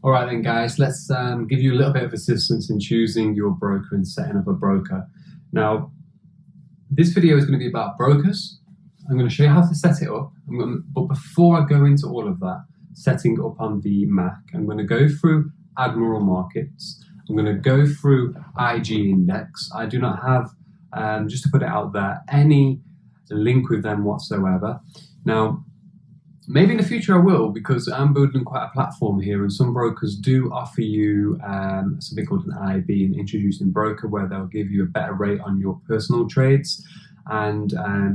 All right then guys, let's give you a little bit of assistance in choosing your broker and setting up a broker. Now, this video is going to be about brokers. I'm going to show you how to set it up. But before I go into all of that, setting up on the Mac, I'm going to go through Admiral Markets. I'm going to go through IG Index. I do not have, just to put it out there, any link with them whatsoever. Now, maybe in the future I will, because I'm building quite a platform here, and some brokers do offer you something called an IB, an introducing broker, where they'll give you a better rate on your personal trades, and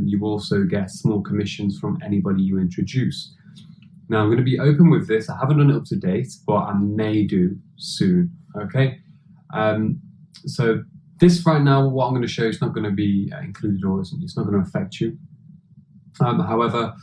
you also get small commissions from anybody you introduce. Now, I'm going to be open with this. I haven't done it up to date, but I may do soon. Okay, so this right now, what I'm going to show is not going to be included, or it's not going to affect you. However,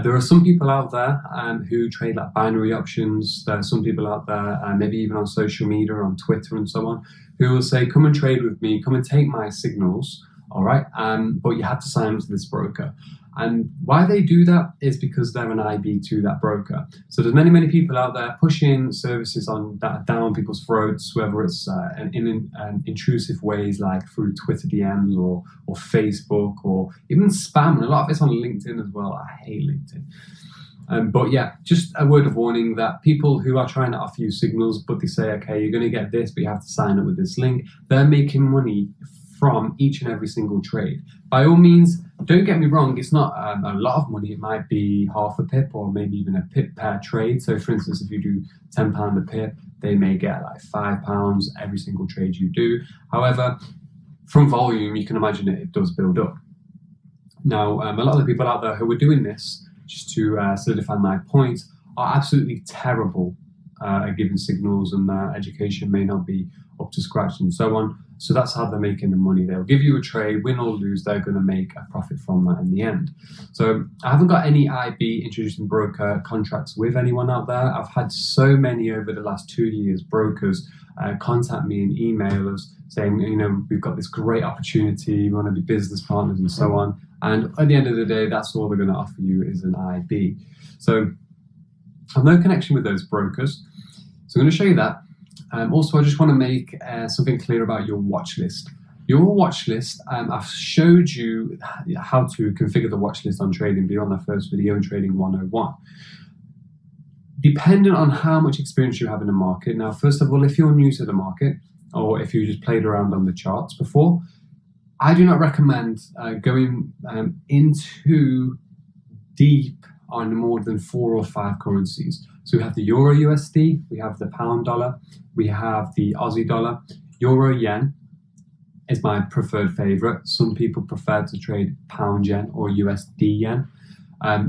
there are some people out there who trade like binary options. There are some people out there, maybe even on social media, on Twitter and so on, who will say, come and trade with me, come and take my signals, all right? But you have to sign up to this broker. And why they do that is because they're an IB to that broker. So there's many people out there pushing services down people's throats, whether it's in intrusive ways like through Twitter DMs or Facebook, or even spam. And a lot of it's on LinkedIn as well. I hate LinkedIn. But yeah, just a word of warning that people who are trying to offer you signals, but they say, okay, you're going to get this, but you have to sign up with this link, they're making money from each and every single trade. By all means, don't get me wrong, it's not a lot of money. It might be half a pip or maybe even a pip per trade. So for instance, if you do £10 a pip, they may get like £5 every single trade you do. However, from volume, you can imagine it does build up. Now, a lot of the people out there who are doing this, just to solidify my point, are absolutely terrible at giving signals, and their education may not be up to scratch and so on. So that's how they're making the money. They'll give you a trade, win or lose, they're going to make a profit from that in the end. So I haven't got any IB introducing broker contracts with anyone out there. I've had so many over the last 2 years, brokers contact me and email us saying, you know, we've got this great opportunity, we want to be business partners and so on. And at the end of the day, that's all they're going to offer you is an IB. So I have no connection with those brokers. So I'm going to show you that. Also, I just want to make something clear about your watch list. Your watch list, I've showed you how to configure the watch list on TradingView on the first video in Trading 101. Depending on how much experience you have in the market. Now, first of all, if you're new to the market, or if you just played around on the charts before, I do not recommend going into deep on more than 4 or 5 currencies. So we have the Euro USD, we have the pound dollar, we have the Aussie dollar. Euro yen is my preferred favorite. Some people prefer to trade pound yen or USD yen.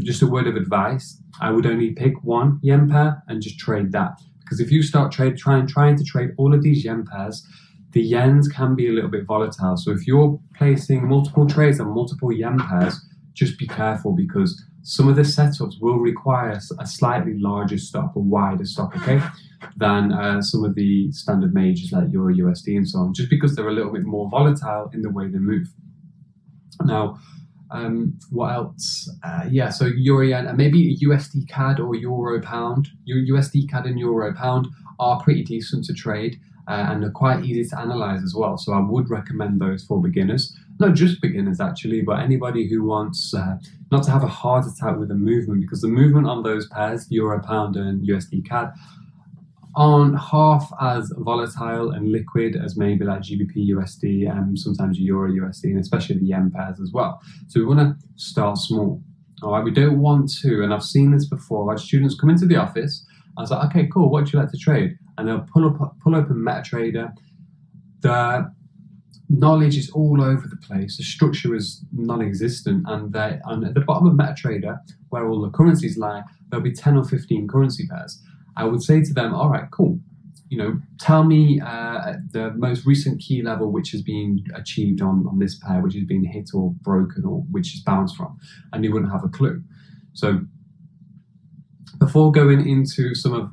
Just a word of advice, I would only pick one yen pair and just trade that. Because if you start trying to trade all of these yen pairs, the yens can be a little bit volatile. So if you're placing multiple trades on multiple yen pairs, just be careful, because some of the setups will require a slightly larger stop, a wider stop, okay, than some of the standard majors like Euro USD and so on, just because they're a little bit more volatile in the way they move. Now, what else? Yeah, so Euro yen, and maybe USD CAD or Euro pound. USD CAD and Euro pound are pretty decent to trade, and they're quite easy to analyze as well. So I would recommend those for beginners. Not just beginners actually, but anybody who wants not to have a heart attack with the movement, because the movement on those pairs, Euro pound and USD CAD, aren't half as volatile and liquid as maybe like GBP USD and sometimes Euro USD, and especially the yen pairs as well. So we want to start small. All right, we don't want to, and I've seen this before, like students come into the office, I was like, okay, cool, what do you like to trade? And they'll pull open MetaTrader. The knowledge is all over the place. The structure is non-existent, and at the bottom of MetaTrader, where all the currencies lie, there'll be 10 or 15 currency pairs. I would say to them, all right, cool. You know, tell me the most recent key level which has been achieved on this pair, which has been hit or broken, or which is bounced from, and you wouldn't have a clue. So before going into some of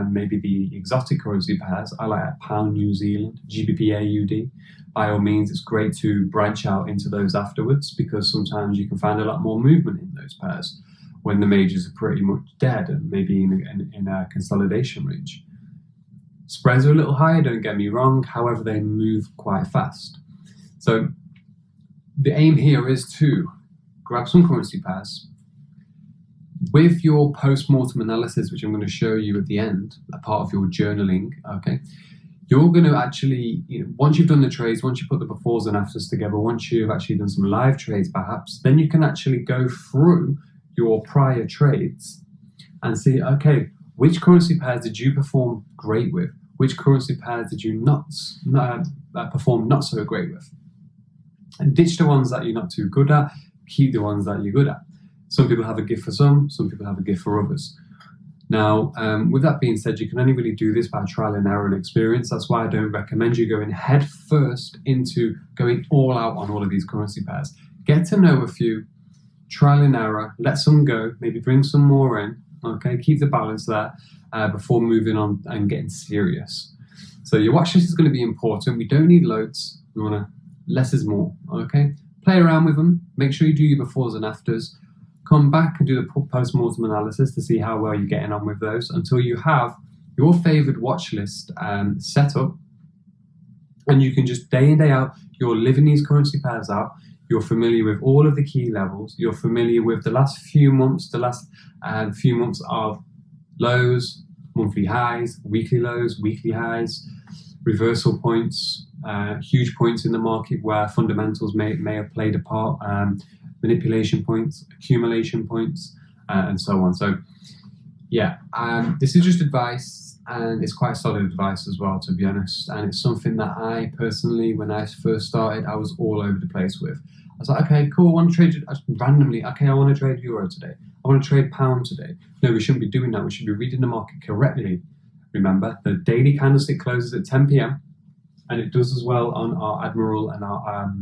maybe the exotic currency pairs, I like pound New Zealand, GBP AUD. By all means, it's great to branch out into those afterwards, because sometimes you can find a lot more movement in those pairs when the majors are pretty much dead and maybe in a consolidation range. Spreads are a little higher, don't get me wrong, however they move quite fast. So the aim here is to grab some currency pairs with your post-mortem analysis, which I'm going to show you at the end, a part of your journaling, okay? You're going to actually, once you've done the trades, once you put the befores and afters together, once you've actually done some live trades perhaps, then you can actually go through your prior trades and see, okay, which currency pairs did you perform great with? Which currency pairs did you not perform not so great with? And ditch the ones that you're not too good at, keep the ones that you're good at. Some people have a gift for some people have a gift for others. Now, with that being said, you can only really do this by trial and error and experience. That's why I don't recommend you going head first into going all out on all of these currency pairs. Get to know a few, trial and error, let some go, maybe bring some more in, okay? Keep the balance there before moving on and getting serious. So your watch list is going to be important. We don't need loads. We want to, less is more, okay? Play around with them. Make sure you do your befores and afters. Come back and do the post-mortem analysis to see how well you're getting on with those until you have your favored watch list set up, and you can just day in, day out, you're living these currency pairs out, you're familiar with all of the key levels, you're familiar with the last few months, few months of lows, monthly highs, weekly lows, weekly highs, reversal points, huge points in the market where fundamentals may have played a part, manipulation points, accumulation points, and so on. So yeah, this is just advice, and it's quite solid advice as well, to be honest. And it's something that I personally, when I first started, I was all over the place with. I was like, okay, cool, I want to trade randomly. Okay, I want to trade euro today. I want to trade pound today. No, we shouldn't be doing that. We should be reading the market correctly. Remember, the daily candlestick closes at 10 p.m. and it does as well on our Admiral and our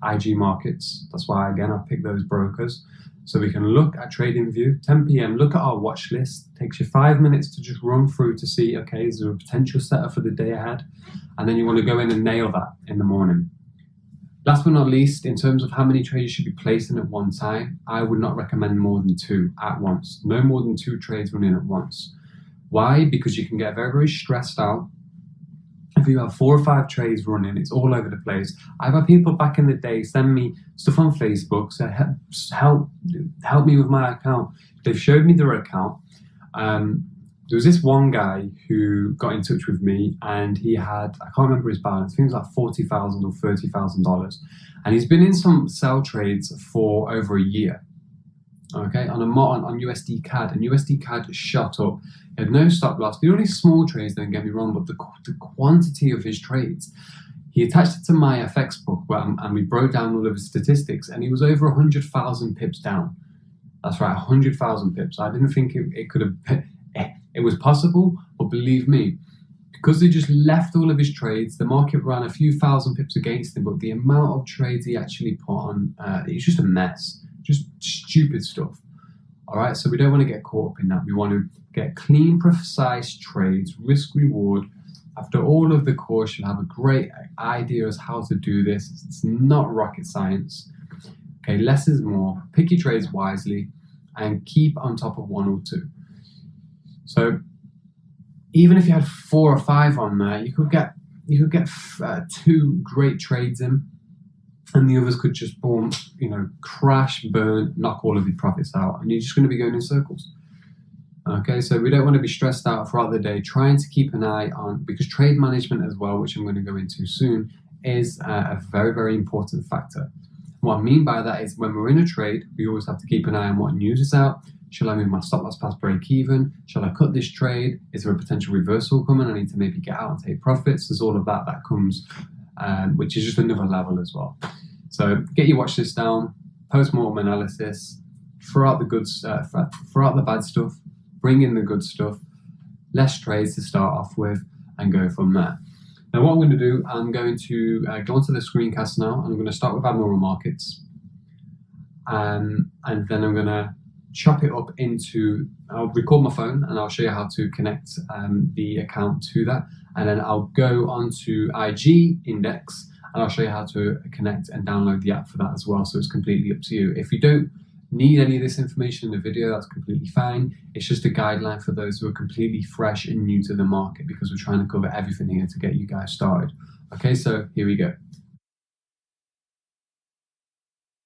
IG markets. That's why, again, I picked those brokers. So we can look at TradingView, 10 p.m., look at our watch list. Takes you 5 minutes to just run through to see, okay, is there a potential setup for the day ahead? And then you want to go in and nail that in the morning. Last but not least, in terms of how many trades you should be placing at one time, I would not recommend more than 2 at once. No more than 2 trades running at once. Why? Because you can get very, very stressed out. If you have 4 or 5 trades running, it's all over the place. I've had people back in the day send me stuff on Facebook, say, help me with my account. They've showed me their account. There was this one guy who got in touch with me, and he had, I can't remember his balance, I think it was like $40,000 or $30,000. And he's been in some sell trades for over a year. Okay, on USD CAD, and USD CAD shot up. He had no stop loss. They're only small trades, don't get me wrong, but the quantity of his trades. He attached it to my FX book, and we broke down all of his statistics, and he was over 100,000 pips down. That's right, 100,000 pips. I didn't think it could have, it was possible, but believe me, because they just left all of his trades, the market ran a few thousand pips against him, but the amount of trades he actually put on, it's just a mess. Just stupid stuff. All right, so we don't want to get caught up in that. We want to get clean, precise trades, risk reward. After all of the course, you'll have a great idea as how to do this. It's not rocket science. Okay, less is more. Pick your trades wisely and keep on top of 1 or 2. So even if you had 4 or 5 on there, you could get 2 great trades in, and the others could just boom, crash, burn, knock all of your profits out, and you're just going to be going in circles. Okay, so we don't want to be stressed out throughout the day, trying to keep an eye on, because trade management as well, which I'm going to go into soon, is a very, very important factor. What I mean by that is when we're in a trade, we always have to keep an eye on what news is out. Shall I move my stop loss past break even? Shall I cut this trade? Is there a potential reversal coming? I need to maybe get out and take profits. There's all of that comes, which is just another level as well. So get your watch list down, post-mortem analysis, throw out the good stuff, throw out the bad stuff, bring in the good stuff, less trades to start off with, and go from there. Now what I'm going to do, I'm going to go onto the screencast now, and I'm going to start with abnormal markets, and then I'm going to chop it up into, I'll record my phone and I'll show you how to connect the account to that, and then I'll go onto IG index and I'll show you how to connect and download the app for that as well. So it's completely up to you. If you don't need any of this information in the video, that's completely fine. It's just a guideline for those who are completely fresh and new to the market, because we're trying to cover everything here to get you guys started. Okay, so here we go.